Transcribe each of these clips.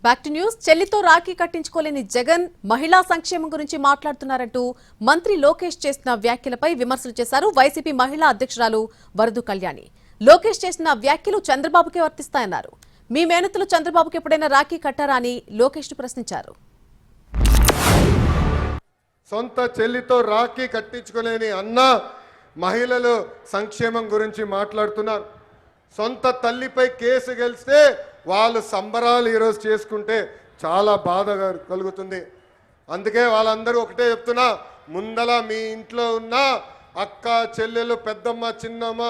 Back to news. చెల్లితో రాఖీ కట్టించుకోలేని జగన్ మహిళా సంక్షేమం గురించి మాట్లాడుతున్నారంటూ మంత్రి లోకేష్ చేసిన వ్యాఖ్యలపై విమర్శలు చేశారు వైసీపీ మహిళా అధ్యక్షురాలు వరదు కళ్యాణి. లోకేష్ చేసిన వ్యాఖ్యలు చంద్రబాబుకే వర్తిస్తాయన్నారు. మీ మేనతలు చంద్రబాబుకి ఎప్పుడైనా రాఖీ కట్టారా అని లోకేష్ ప్రశ్నించారు. సొంత చెల్లితో రాఖీ కట్టించుకోలేని అన్న మహిళలు సంక్షేమం గురించి మాట్లాడుతున్నారు. సొంత తల్లిపై కేసు గెలిస్తే వాళ్ళు సంబరాలు ఈరోజు చేసుకుంటే చాలా బాధ కలుగుతుంది. అందుకే వాళ్ళందరూ ఒకటే చెప్తున్నా, ముందల మీ ఇంట్లో ఉన్న అక్క చెల్లెలు పెద్దమ్మ చిన్నమ్మ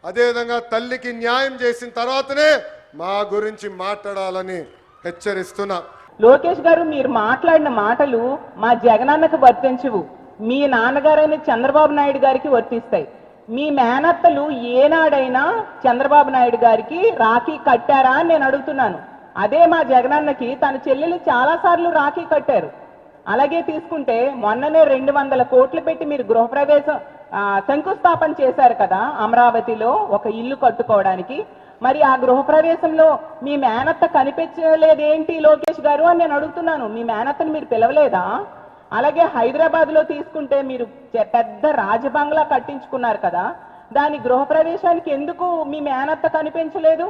అదేవిధంగా తల్లికి న్యాయం చేసిన తర్వాతనే మా గురించి మాట్లాడాలని హెచ్చరిస్తున్నా. లోకేష్ గారు, మీరు మాట్లాడిన మాటలు మా జగనన్నకు వర్తించవు, మీ నాన్నగారైన చంద్రబాబు నాయుడు గారికి వర్తిస్తాయి. మీ మేనత్తలు ఏనాడైనా చంద్రబాబు నాయుడు గారికి రాఖీ కట్టారా అని నేను అడుగుతున్నాను. అదే మా జగనన్నకి తన చెల్లెలు చాలాసార్లు రాఖీ కట్టారు. అలాగే తీసుకుంటే మొన్ననే 200 కోట్లు పెట్టి మీరు గృహప్రవేశం శంకుస్థాపన చేశారు కదా అమరావతిలో ఒక ఇల్లు కట్టుకోవడానికి. మరి ఆ గృహప్రవేశంలో మీ మేనత్త కనిపించలేదేంటి లోకేష్ గారు అని నేను అడుగుతున్నాను. మీ మేనత్తను మీరు పిలవలేదా? అలాగే హైదరాబాద్లో తీసుకుంటే మీరు పెద్ద రాజబంగ్లా కట్టించుకున్నారు కదా, దాని గృహప్రవేశానికి ఎందుకు మీ మేనత్త కనిపించలేదు?